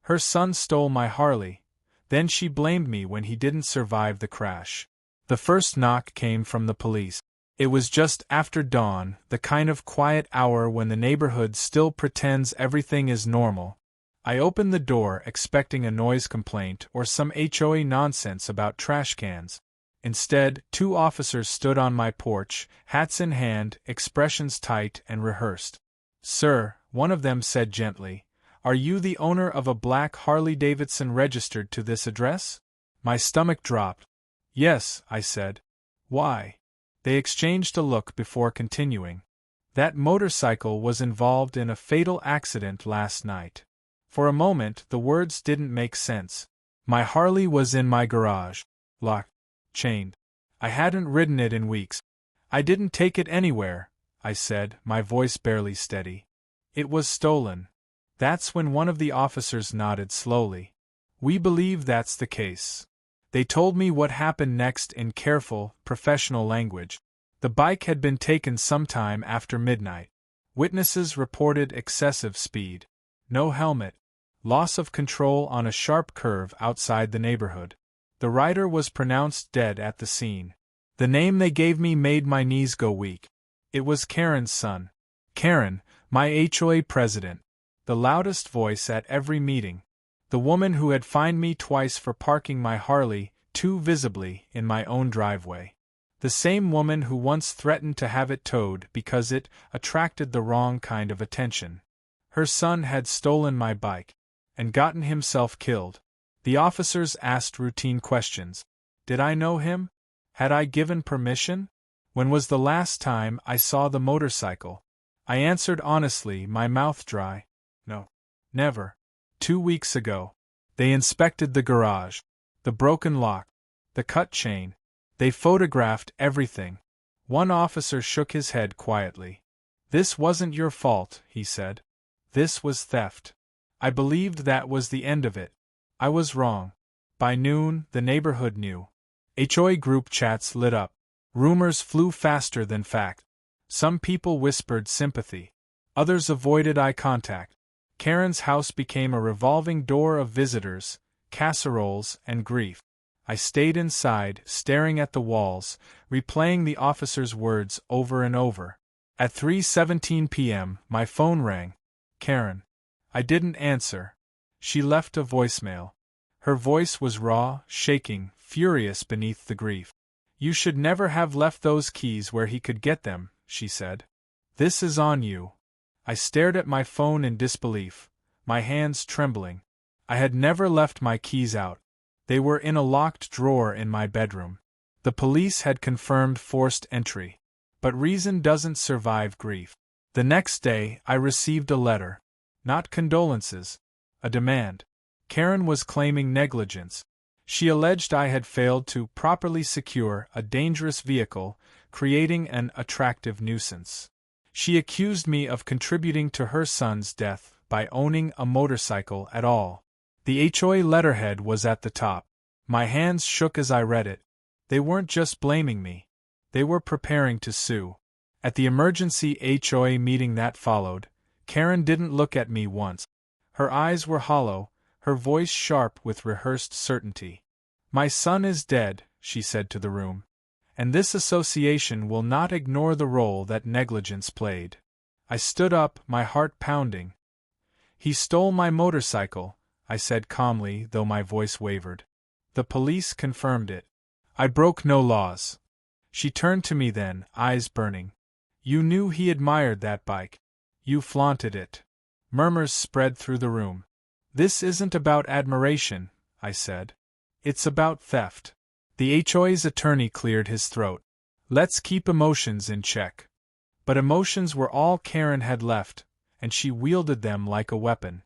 Her son stole my Harley. Then she blamed me when he didn't survive the crash. The first knock came from the police. It was just after dawn, the kind of quiet hour when the neighborhood still pretends everything is normal. I opened the door expecting a noise complaint or some HOA nonsense about trash cans. Instead, 2 officers stood on my porch, hats in hand, expressions tight and rehearsed. "Sir," one of them said gently, "are you the owner of a black Harley-Davidson registered to this address?" My stomach dropped. "Yes," I said. "Why?" They exchanged a look before continuing. "That motorcycle was involved in a fatal accident last night." For a moment, the words didn't make sense. My Harley was in my garage. Locked. Chained. I hadn't ridden it in weeks. "I didn't take it anywhere," I said, my voice barely steady. "It was stolen." That's when one of the officers nodded slowly. "We believe that's the case." They told me what happened next in careful, professional language. The bike had been taken sometime after midnight. Witnesses reported excessive speed. No helmet. Loss of control on a sharp curve outside the neighborhood. The rider was pronounced dead at the scene. The name they gave me made my knees go weak. It was Karen's son. Karen, my HOA president. The loudest voice at every meeting. The woman who had fined me twice for parking my Harley, too visibly, in my own driveway. The same woman who once threatened to have it towed because it attracted the wrong kind of attention. Her son had stolen my bike and gotten himself killed. The officers asked routine questions. Did I know him? Had I given permission? When was the last time I saw the motorcycle? I answered honestly, my mouth dry. No. Never. 2 weeks ago. They inspected the garage. The broken lock. The cut chain. They photographed everything. One officer shook his head quietly. "This wasn't your fault," he said. "This was theft." I believed that was the end of it. I was wrong. By noon, the neighborhood knew. HOA group chats lit up. Rumors flew faster than fact. Some people whispered sympathy. Others avoided eye contact. Karen's house became a revolving door of visitors, casseroles, and grief. I stayed inside, staring at the walls, replaying the officer's words over and over. At 3:17 p.m., my phone rang. Karen. I didn't answer. She left a voicemail. Her voice was raw, shaking, furious beneath the grief. "You should never have left those keys where he could get them," she said. "This is on you." I stared at my phone in disbelief, my hands trembling. I had never left my keys out. They were in a locked drawer in my bedroom. The police had confirmed forced entry. But reason doesn't survive grief. The next day, I received a letter. Not condolences. A demand. Karen was claiming negligence. She alleged I had failed to properly secure a dangerous vehicle, creating an attractive nuisance. She accused me of contributing to her son's death by owning a motorcycle at all. The HOA letterhead was at the top. My hands shook as I read it. They weren't just blaming me. They were preparing to sue. At the emergency HOA meeting that followed, Karen didn't look at me once. Her eyes were hollow, her voice sharp with rehearsed certainty. "My son is dead," she said to the room. "And this association will not ignore the role that negligence played." I stood up, my heart pounding. "He stole my motorcycle," I said calmly, though my voice wavered. "The police confirmed it. I broke no laws." She turned to me then, eyes burning. "You knew he admired that bike. You flaunted it." Murmurs spread through the room. "This isn't about admiration," I said. "It's about theft." The HOA's attorney cleared his throat. "Let's keep emotions in check." But emotions were all Karen had left, and she wielded them like a weapon.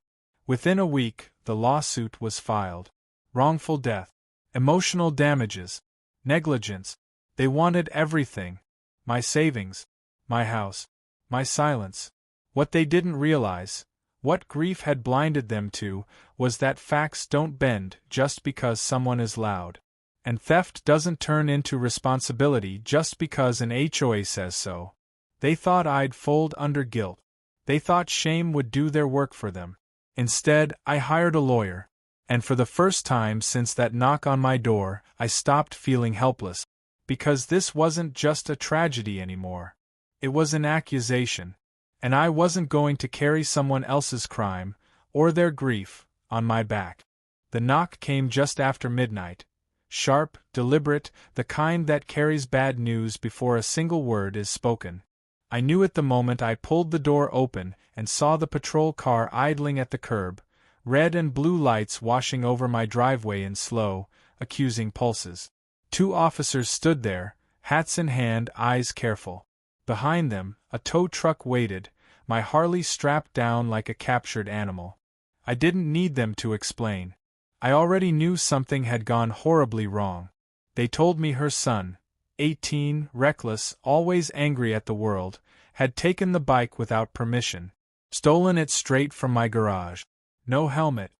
Within a week, the lawsuit was filed. Wrongful death, emotional damages, negligence. They wanted everything. My savings, my house, my silence. What they didn't realize, what grief had blinded them to, was that facts don't bend just because someone is loud. And theft doesn't turn into responsibility just because an HOA says so. They thought I'd fold under guilt. They thought shame would do their work for them. Instead, I hired a lawyer. And for the first time since that knock on my door, I stopped feeling helpless. Because this wasn't just a tragedy anymore. It was an accusation. And I wasn't going to carry someone else's crime, or their grief, on my back. The knock came just after midnight. Sharp, deliberate, the kind that carries bad news before a single word is spoken. I knew it the moment I pulled the door open and saw the patrol car idling at the curb, red and blue lights washing over my driveway in slow, accusing pulses. 2 officers stood there, hats in hand, eyes careful. Behind them, a tow truck waited, my Harley strapped down like a captured animal. I didn't need them to explain. I already knew something had gone horribly wrong. They told me her son, 18, reckless, always angry at the world, had taken the bike without permission, stolen it straight from my garage. No helmet,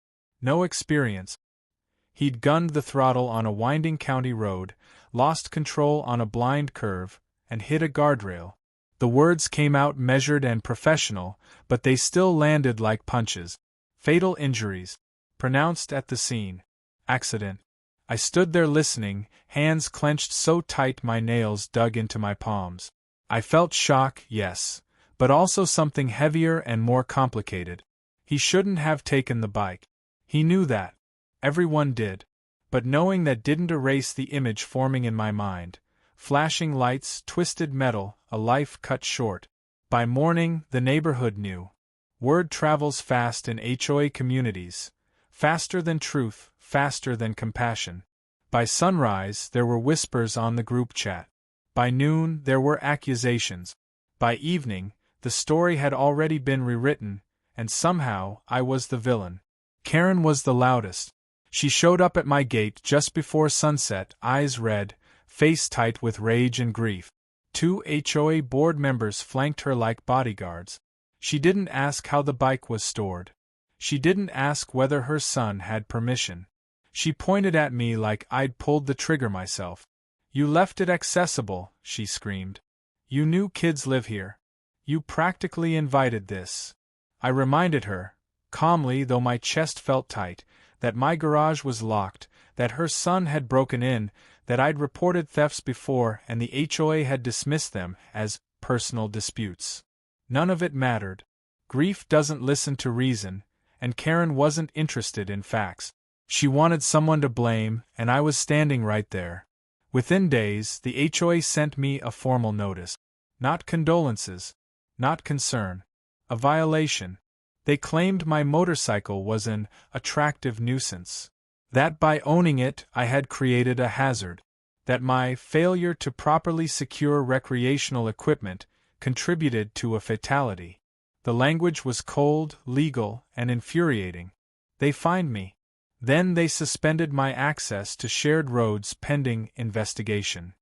no experience. He'd gunned the throttle on a winding county road, lost control on a blind curve, and hit a guardrail. The words came out measured and professional, but they still landed like punches. Fatal injuries. Pronounced at the scene. Accident. I stood there listening, hands clenched so tight my nails dug into my palms. I felt shock, yes, but also something heavier and more complicated. He shouldn't have taken the bike. He knew that. Everyone did. But knowing that didn't erase the image forming in my mind. Flashing lights, twisted metal, a life cut short. By morning, the neighborhood knew. Word travels fast in HOA communities. Faster than truth, faster than compassion. By sunrise, there were whispers on the group chat. By noon, there were accusations. By evening, the story had already been rewritten, and somehow, I was the villain. Karen was the loudest. She showed up at my gate just before sunset, eyes red, face tight with rage and grief. 2 HOA board members flanked her like bodyguards. She didn't ask how the bike was stored. She didn't ask whether her son had permission. She pointed at me like I'd pulled the trigger myself. You left it accessible, she screamed. You knew kids live here. You practically invited this. I reminded her, calmly though my chest felt tight, that my garage was locked, that her son had broken in, that I'd reported thefts before and the HOA had dismissed them as personal disputes. None of it mattered. Grief doesn't listen to reason, and Karen wasn't interested in facts. She wanted someone to blame, and I was standing right there. Within days, the HOA sent me a formal notice. Not condolences. Not concern. A violation. They claimed my motorcycle was an attractive nuisance. That by owning it, I had created a hazard. That my failure to properly secure recreational equipment contributed to a fatality. The language was cold, legal, and infuriating. They fined me. Then they suspended my access to shared roads pending investigation.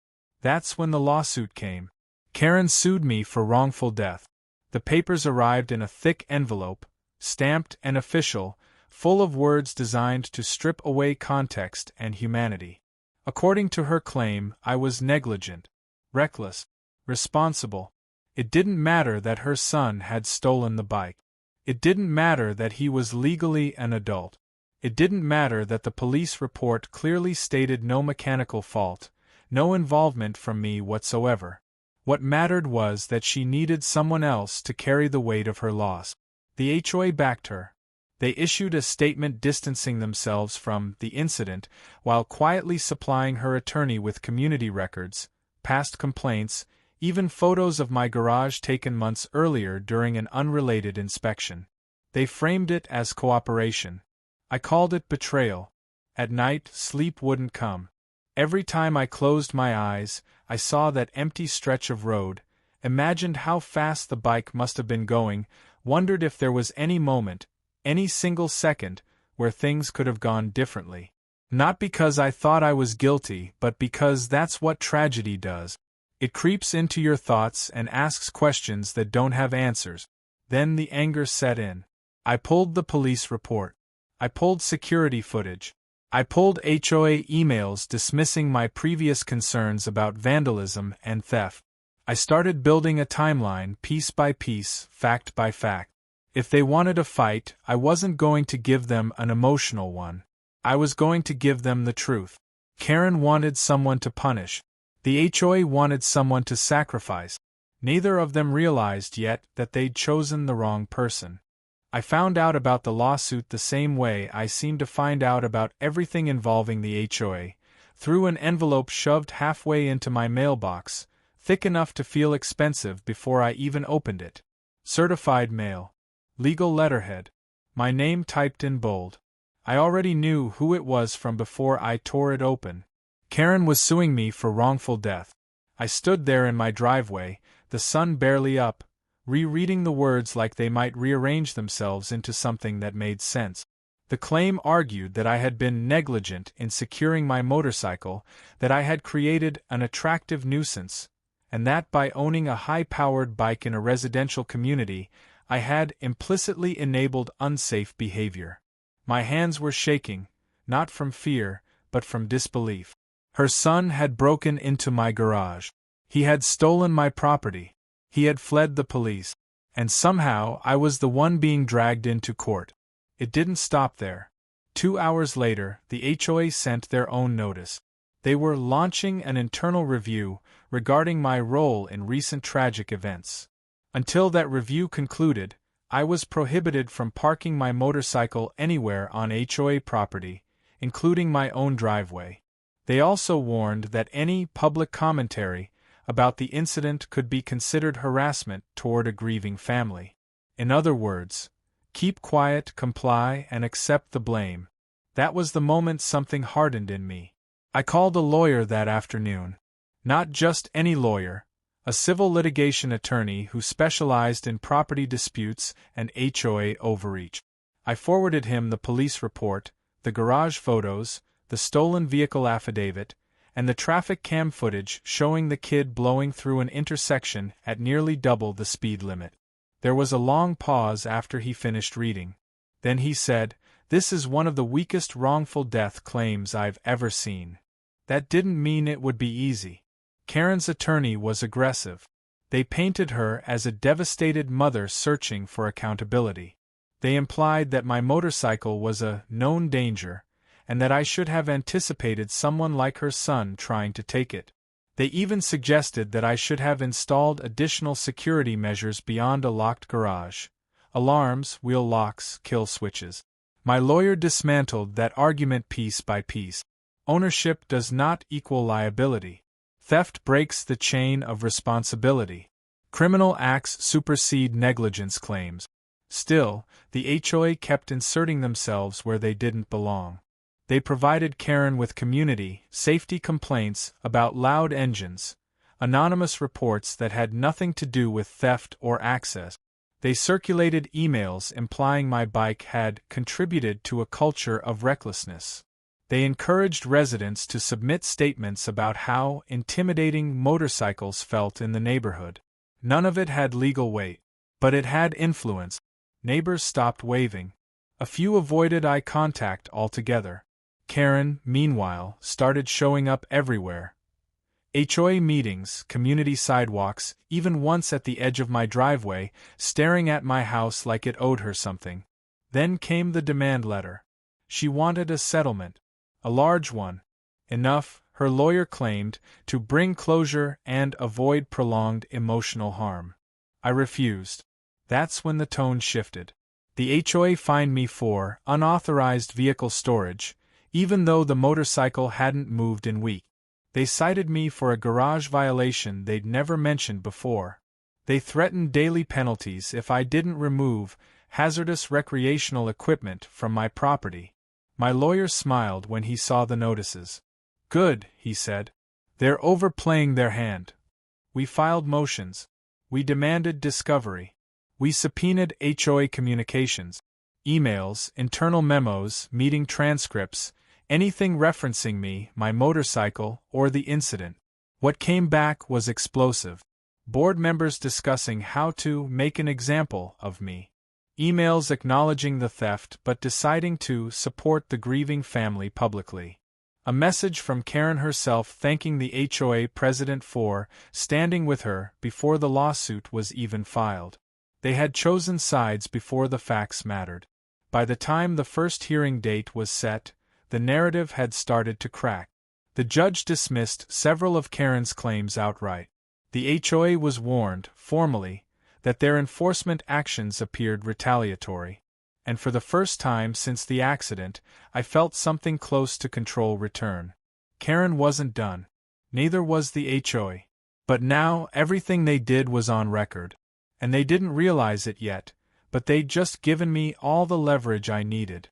That's when the lawsuit came. Karen sued me for wrongful death. The papers arrived in a thick envelope, stamped and official, full of words designed to strip away context and humanity. According to her claim, I was negligent, reckless, responsible. It didn't matter that her son had stolen the bike. It didn't matter that he was legally an adult. It didn't matter that the police report clearly stated no mechanical fault, no involvement from me whatsoever. What mattered was that she needed someone else to carry the weight of her loss. The HOA backed her. They issued a statement distancing themselves from the incident while quietly supplying her attorney with community records, past complaints, even photos of my garage taken months earlier during an unrelated inspection. They framed it as cooperation. I called it betrayal. At night, sleep wouldn't come. Every time I closed my eyes, I saw that empty stretch of road, imagined how fast the bike must have been going, wondered if there was any moment, any single second, where things could have gone differently. Not because I thought I was guilty, but because that's what tragedy does. It creeps into your thoughts and asks questions that don't have answers. Then the anger set in. I pulled the police report. I pulled security footage. I pulled HOA emails dismissing my previous concerns about vandalism and theft. I started building a timeline piece by piece, fact by fact. If they wanted a fight, I wasn't going to give them an emotional one. I was going to give them the truth. Karen wanted someone to punish. The HOA wanted someone to sacrifice. Neither of them realized yet that they'd chosen the wrong person. I found out about the lawsuit the same way I seemed to find out about everything involving the HOA, through an envelope shoved halfway into my mailbox, thick enough to feel expensive before I even opened it. Certified mail. Legal letterhead. My name typed in bold. I already knew who it was from before I tore it open. Karen was suing me for wrongful death. I stood there in my driveway, the sun barely up, rereading the words like they might rearrange themselves into something that made sense. The claim argued that I had been negligent in securing my motorcycle, that I had created an attractive nuisance, and that by owning a high-powered bike in a residential community, I had implicitly enabled unsafe behavior. My hands were shaking, not from fear, but from disbelief. Her son had broken into my garage. He had stolen my property. He had fled the police. And somehow I was the one being dragged into court. It didn't stop there. 2 hours later, the HOA sent their own notice. They were launching an internal review regarding my role in recent tragic events. Until that review concluded, I was prohibited from parking my motorcycle anywhere on HOA property, including my own driveway. They also warned that any public commentary about the incident could be considered harassment toward a grieving family. In other words, keep quiet, comply, and accept the blame. That was the moment something hardened in me. I called a lawyer that afternoon. Not just any lawyer, a civil litigation attorney who specialized in property disputes and HOA overreach. I forwarded him the police report, the garage photos, the stolen vehicle affidavit, and the traffic cam footage showing the kid blowing through an intersection at nearly double the speed limit. There was a long pause after he finished reading. Then he said, "This is one of the weakest wrongful death claims I've ever seen." That didn't mean it would be easy. Karen's attorney was aggressive. They painted her as a devastated mother searching for accountability. They implied that my motorcycle was a known danger, and that I should have anticipated someone like her son trying to take it. They even suggested that I should have installed additional security measures beyond a locked garage: alarms, wheel locks, kill switches. My lawyer dismantled that argument piece by piece. Ownership does not equal liability. Theft breaks the chain of responsibility. Criminal acts supersede negligence claims. Still, the HOA kept inserting themselves where they didn't belong. They provided Karen with community safety complaints about loud engines, anonymous reports that had nothing to do with theft or access. They circulated emails implying my bike had contributed to a culture of recklessness. They encouraged residents to submit statements about how intimidating motorcycles felt in the neighborhood. None of it had legal weight, but it had influence. Neighbors stopped waving. A few avoided eye contact altogether. Karen, meanwhile, started showing up everywhere. HOA meetings, community sidewalks, even once at the edge of my driveway, staring at my house like it owed her something. Then came the demand letter. She wanted a settlement. A large one. Enough, her lawyer claimed, to bring closure and avoid prolonged emotional harm. I refused. That's when the tone shifted. The HOA fined me for unauthorized vehicle storage, even though the motorcycle hadn't moved in weeks. They cited me for a garage violation they'd never mentioned before. They threatened daily penalties if I didn't remove hazardous recreational equipment from my property. My lawyer smiled when he saw the notices. "Good," he said. "They're overplaying their hand." We filed motions. We demanded discovery. We subpoenaed HOA communications. Emails, internal memos, meeting transcripts, anything referencing me, my motorcycle, or the incident. What came back was explosive. Board members discussing how to make an example of me. Emails acknowledging the theft but deciding to support the grieving family publicly. A message from Karen herself thanking the HOA president for standing with her before the lawsuit was even filed. They had chosen sides before the facts mattered. By the time the first hearing date was set, the narrative had started to crack. The judge dismissed several of Karen's claims outright. The HOA was warned, formally, that their enforcement actions appeared retaliatory. And for the first time since the accident, I felt something close to control return. Karen wasn't done. Neither was the HOA. But now everything they did was on record. And they didn't realize it yet, but they'd just given me all the leverage I needed.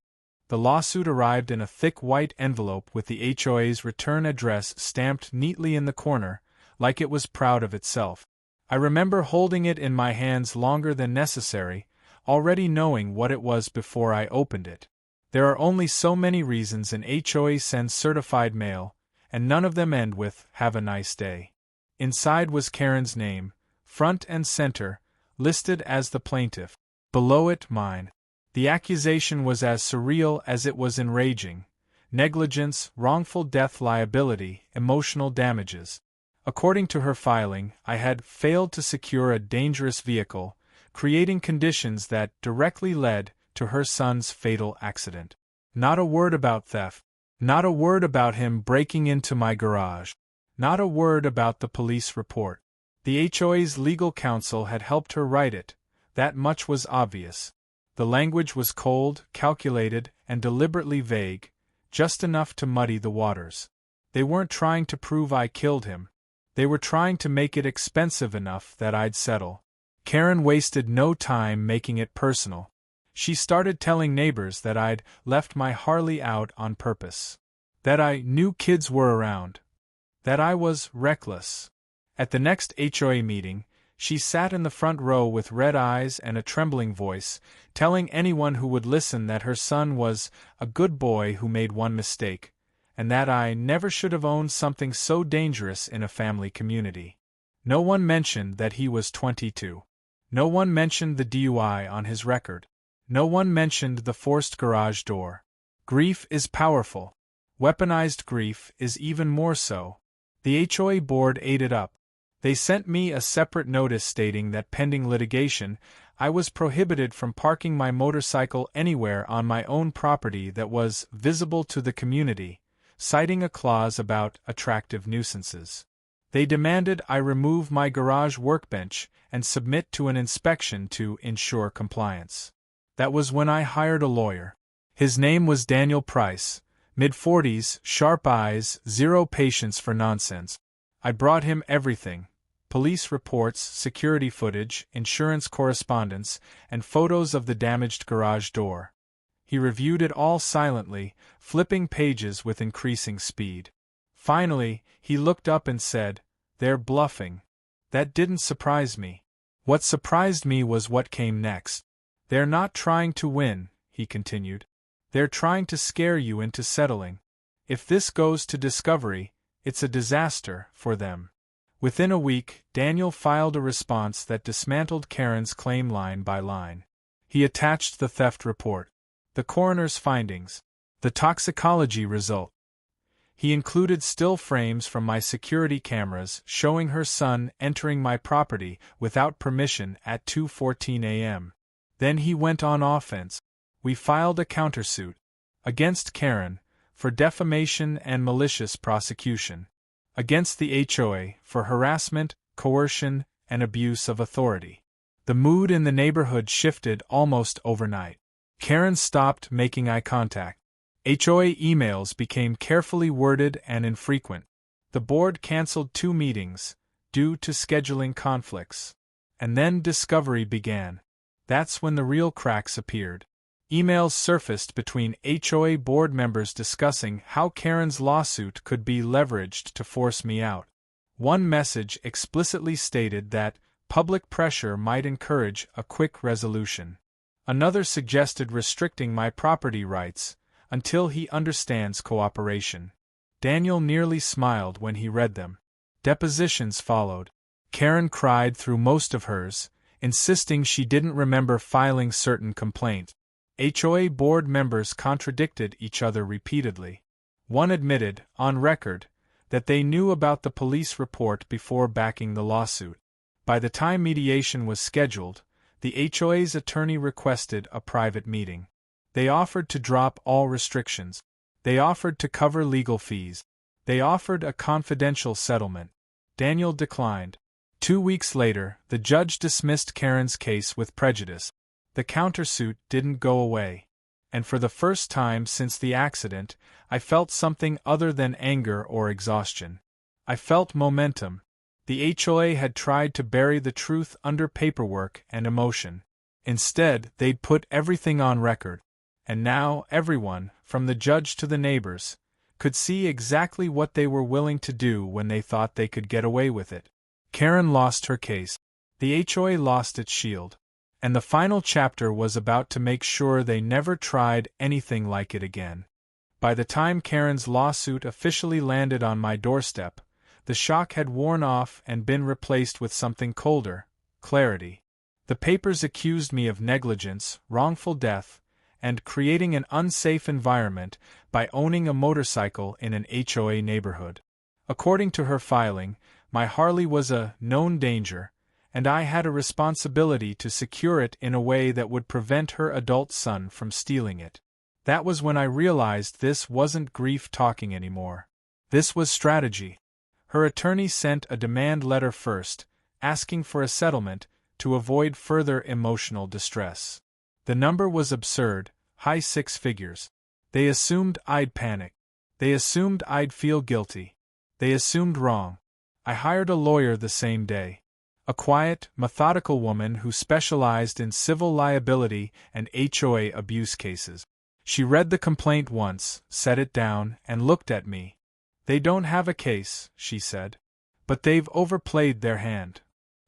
The lawsuit arrived in a thick white envelope with the HOA's return address stamped neatly in the corner, like it was proud of itself. I remember holding it in my hands longer than necessary, already knowing what it was before I opened it. There are only so many reasons an HOA sends certified mail, and none of them end with, "Have a nice day." Inside was Karen's name, front and center, listed as the plaintiff. Below it, mine. The accusation was as surreal as it was enraging: negligence, wrongful death liability, emotional damages. According to her filing, I had failed to secure a dangerous vehicle, creating conditions that directly led to her son's fatal accident. Not a word about theft. Not a word about him breaking into my garage. Not a word about the police report. The HOA's legal counsel had helped her write it, that much was obvious. The language was cold, calculated, and deliberately vague, just enough to muddy the waters. They weren't trying to prove I killed him. They were trying to make it expensive enough that I'd settle. Karen wasted no time making it personal. She started telling neighbors that I'd left my Harley out on purpose. That I knew kids were around. That I was reckless. At the next HOA meeting, she sat in the front row with red eyes and a trembling voice, telling anyone who would listen that her son was a good boy who made one mistake, and that I never should have owned something so dangerous in a family community. No one mentioned that he was 22. No one mentioned the DUI on his record. No one mentioned the forced garage door. Grief is powerful. Weaponized grief is even more so. The HOA board ate it up. They sent me a separate notice stating that pending litigation, I was prohibited from parking my motorcycle anywhere on my own property that was visible to the community, citing a clause about attractive nuisances. They demanded I remove my garage workbench and submit to an inspection to ensure compliance. That was when I hired a lawyer. His name was Daniel Price, mid-40s, sharp eyes, zero patience for nonsense. I brought him everything: police reports, security footage, insurance correspondence, and photos of the damaged garage door. He reviewed it all silently, flipping pages with increasing speed. Finally, he looked up and said, "They're bluffing." That didn't surprise me. What surprised me was what came next. "They're not trying to win," he continued. "They're trying to scare you into settling. If this goes to discovery, it's a disaster for them." Within a week, Daniel filed a response that dismantled Karen's claim line by line. He attached the theft report, the coroner's findings, the toxicology result. He included still frames from my security cameras showing her son entering my property without permission at 2:14 a.m. Then he went on offense. We filed a countersuit against Karen for defamation and malicious prosecution, against the HOA for harassment, coercion, and abuse of authority. The mood in the neighborhood shifted almost overnight. Karen stopped making eye contact. HOA emails became carefully worded and infrequent. The board canceled 2 meetings, due to scheduling conflicts. And then discovery began. That's when the real cracks appeared. Emails surfaced between HOA board members discussing how Karen's lawsuit could be leveraged to force me out. One message explicitly stated that public pressure might encourage a quick resolution. Another suggested restricting my property rights until he understands cooperation. Daniel nearly smiled when he read them. Depositions followed. Karen cried through most of hers, insisting she didn't remember filing certain complaints. HOA board members contradicted each other repeatedly. One admitted, on record, that they knew about the police report before backing the lawsuit. By the time mediation was scheduled, The HOA's attorney requested a private meeting. They offered to drop all restrictions. They offered to cover legal fees. They offered a confidential settlement. Daniel declined. 2 weeks later, the judge dismissed Karen's case with prejudice. The countersuit didn't go away. And for the first time since the accident, I felt something other than anger or exhaustion. I felt momentum. The HOA had tried to bury the truth under paperwork and emotion. Instead, they'd put everything on record. And now everyone, from the judge to the neighbors, could see exactly what they were willing to do when they thought they could get away with it. Karen lost her case. The HOA lost its shield. And the final chapter was about to make sure they never tried anything like it again. By the time Karen's lawsuit officially landed on my doorstep, the shock had worn off and been replaced with something colder: clarity. The papers accused me of negligence, wrongful death, and creating an unsafe environment by owning a motorcycle in an HOA neighborhood. According to her filing, my Harley was a known danger, and I had a responsibility to secure it in a way that would prevent her adult son from stealing it. That was when I realized this wasn't grief talking anymore. This was strategy. Her attorney sent a demand letter first, asking for a settlement to avoid further emotional distress. The number was absurd, high 6 figures. They assumed I'd panic. They assumed I'd feel guilty. They assumed wrong. I hired a lawyer the same day. A quiet, methodical woman who specialized in civil liability and HOA abuse cases. She read the complaint once, set it down, and looked at me. "They don't have a case," she said. "But they've overplayed their hand."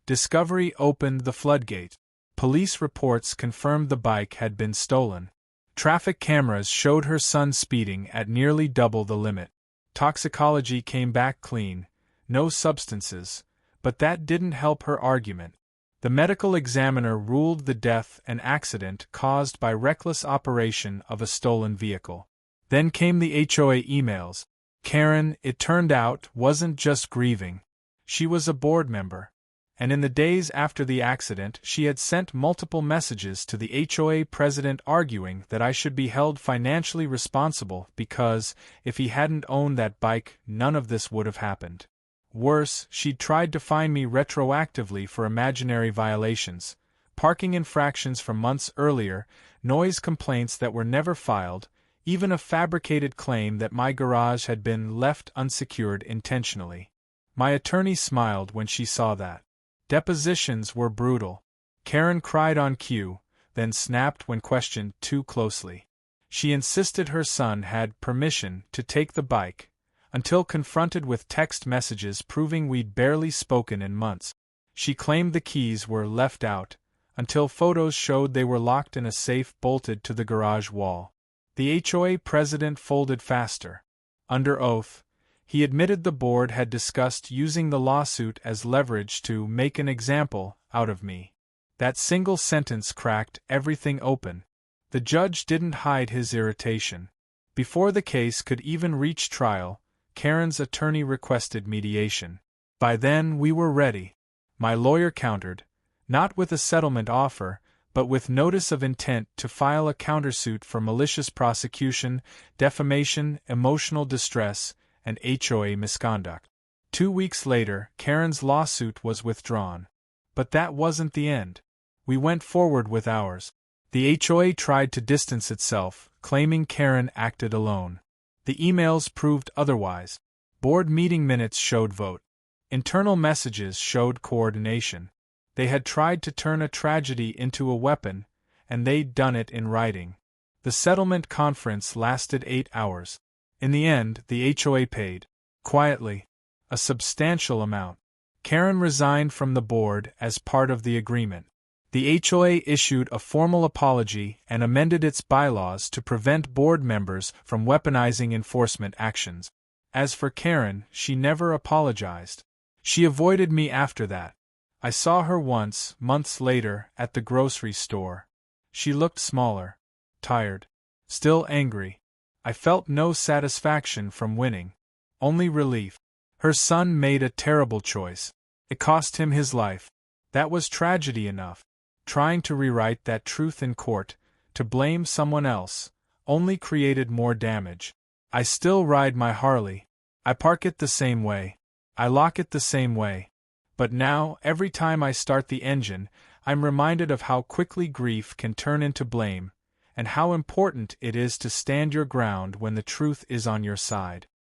Discovery opened the floodgate. Police reports confirmed the bike had been stolen. Traffic cameras showed her son speeding at nearly double the limit. Toxicology came back clean, no substances, but that didn't help her argument. The medical examiner ruled the death an accident caused by reckless operation of a stolen vehicle. Then came the HOA emails. Karen, it turned out, wasn't just grieving. She was a board member. And in the days after the accident, she had sent multiple messages to the HOA president arguing that I should be held financially responsible because, if he hadn't owned that bike, none of this would have happened. Worse, she'd tried to fine me retroactively for imaginary violations, parking infractions from months earlier, noise complaints that were never filed, even a fabricated claim that my garage had been left unsecured intentionally. My attorney smiled when she saw that. Depositions were brutal. Karen cried on cue, then snapped when questioned too closely. She insisted her son had permission to take the bike, until confronted with text messages proving we'd barely spoken in months. She claimed the keys were left out, until photos showed they were locked in a safe bolted to the garage wall. The HOA president folded faster. Under oath, he admitted the board had discussed using the lawsuit as leverage to make an example out of me. That single sentence cracked everything open. The judge didn't hide his irritation. Before the case could even reach trial, Karen's attorney requested mediation. By then we were ready. My lawyer countered, not with a settlement offer, but with notice of intent to file a countersuit for malicious prosecution, defamation, emotional distress, and HOA misconduct. 2 weeks later, Karen's lawsuit was withdrawn. But that wasn't the end. We went forward with ours. The HOA tried to distance itself, claiming Karen acted alone. The emails proved otherwise. Board meeting minutes showed vote. Internal messages showed coordination. They had tried to turn a tragedy into a weapon, and they'd done it in writing. The settlement conference lasted 8 hours. In the end, the HOA paid, quietly, a substantial amount. Karen resigned from the board as part of the agreement. The HOA issued a formal apology and amended its bylaws to prevent board members from weaponizing enforcement actions. As for Karen, she never apologized. She avoided me after that. I saw her once, months later, at the grocery store. She looked smaller, tired, still angry. I felt no satisfaction from winning, only relief. Her son made a terrible choice. It cost him his life. That was tragedy enough. trying to rewrite that truth in court, to blame someone else, only created more damage. I still ride my Harley. I park it the same way. I lock it the same way. But now, every time I start the engine, I'm reminded of how quickly grief can turn into blame, and how important it is to stand your ground when the truth is on your side.